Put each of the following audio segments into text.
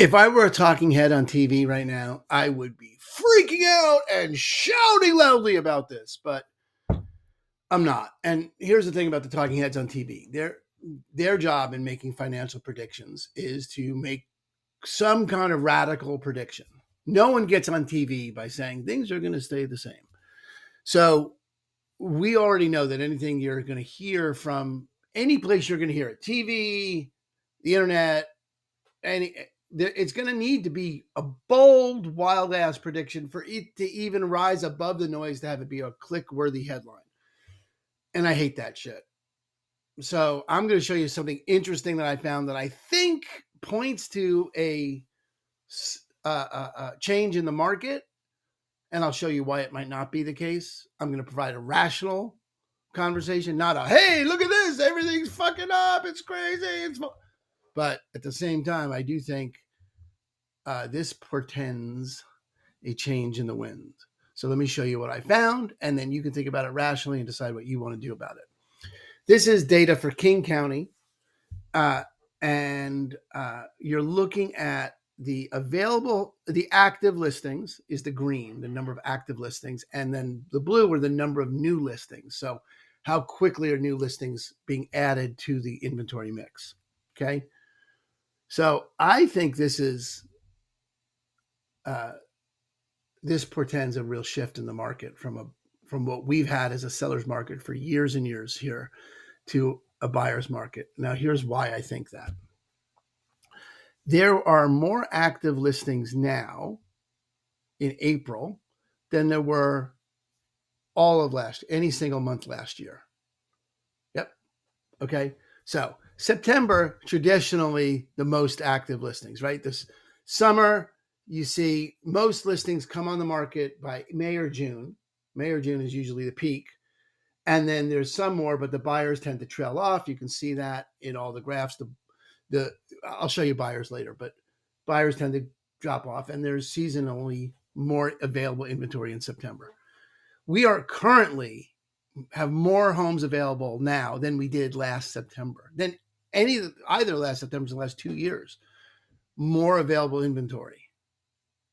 If I were a talking head on TV right now, I would be freaking out and shouting loudly about this, but I'm not. And here's the thing about the talking heads on TV. Their job in making financial predictions is to make some kind of radical prediction. No one gets on TV by saying things are going to stay the same. So we already know that anything you're going to hear from any place you're going to hear it, TV, the internet, it's going to need to be a bold, wild ass prediction for it to even rise above the noise to have it be a click worthy headline. And I hate that shit. So I'm going to show you something interesting that I found that I think points to a change in the market. And I'll show you why it might not be the case. I'm going to provide a rational conversation, not a, hey, look at this, everything's fucking up, it's crazy. But at the same time, I do think this portends a change in the wind. So let me show you what I found, and then you can think about it rationally and decide what you want to do about it. This is data for King County, and you're looking at the active listings is the green, the number of active listings, and then the blue are the number of new listings. So how quickly are new listings being added to the inventory mix? Okay. So I think this portends a real shift in the market from what we've had as a seller's market for years and years here to a buyer's market. Now, here's why I think that. There are more active listings now in April than there were all of any single month last year. Yep. Okay. So September, traditionally the most active listings, right? This summer, you see most listings come on the market by May or June. May or June is usually the peak. And then there's some more, but the buyers tend to trail off. You can see that in all the graphs. I'll show you buyers later, but buyers tend to drop off, and there's seasonally more available inventory in September. We are currently have more homes available now than we did last September, than either last September or the last 2 years. More available inventory.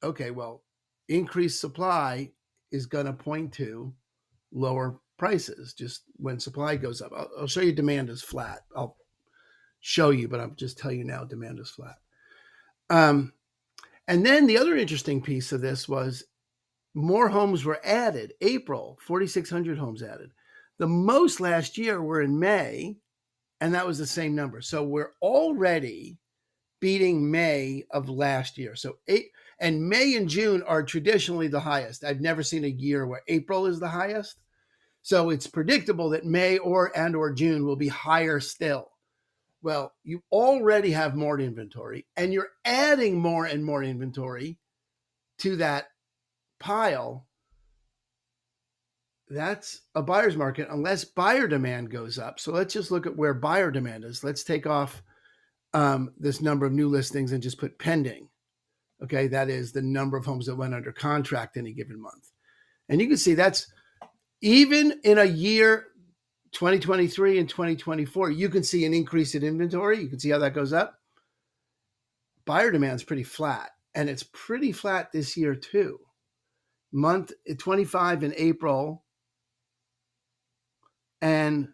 Okay, well, increased supply is going to point to lower prices just when supply goes up. I'll show you demand is flat. I'll show you, but I'll just tell you now demand is flat. And then the other interesting piece of this was more homes were added. April, 4,600 homes added. The most last year were in May, and that was the same number. So we're already beating May of last year. So May and June are traditionally the highest. I've never seen a year where April is the highest. So it's predictable that May or June will be higher still. Well, you already have more inventory, and you're adding more and more inventory to that pile. That's a buyer's market unless buyer demand goes up. So let's just look at where buyer demand is. Let's take off this number of new listings and just put pending. Okay, that is the number of homes that went under contract any given month. And you can see that's even in a year, 2023 and 2024, you can see an increase in inventory. You can see how that goes up. Buyer demand is pretty flat, and it's pretty flat this year too. Month 25 in April and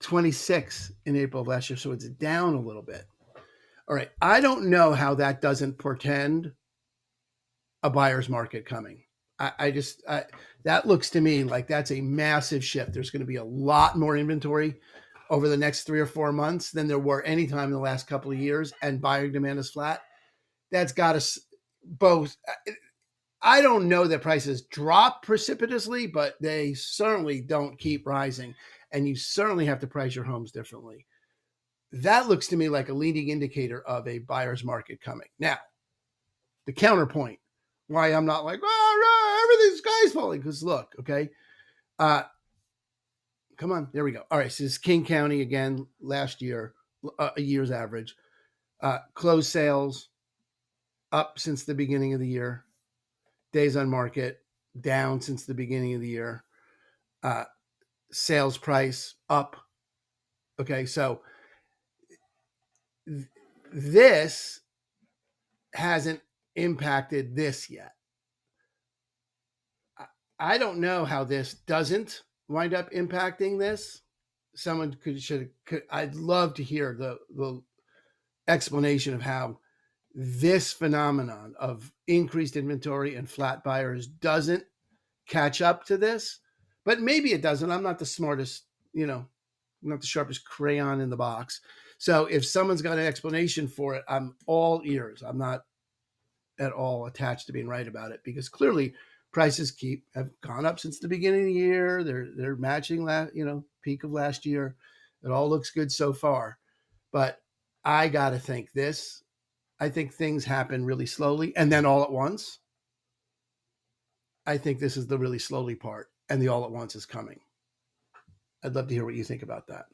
26 in April of last year. So it's down a little bit. All right. I don't know how that doesn't portend a buyer's market coming. That looks to me like that's a massive shift. There's going to be a lot more inventory over the next 3 or 4 months than there were any time in the last couple of years, and buyer demand is flat. That's got us both. I don't know that prices drop precipitously, but they certainly don't keep rising, and you certainly have to price your homes differently. That looks to me like a leading indicator of a buyer's market coming. Now, the counterpoint, why I'm not like, everything's sky's falling, because look, okay. Come on, there we go. All right, so this is King County again, last year, a year's average. Closed sales up since the beginning of the year. Days on market down since the beginning of the year. Sales price up. Okay, so This hasn't impacted this yet. I don't know how this doesn't wind up impacting this. Someone could I'd love to hear the explanation of how this phenomenon of increased inventory and flat buyers doesn't catch up to this. But maybe it doesn't. I'm not the smartest, I'm not the sharpest crayon in the box. So if someone's got an explanation for it, I'm all ears. I'm not at all attached to being right about it, because clearly prices have gone up since the beginning of the year. They're matching peak of last year. It all looks good so far. But I got to think this. I think things happen really slowly and then all at once. I think this is the really slowly part, and the all at once is coming. I'd love to hear what you think about that.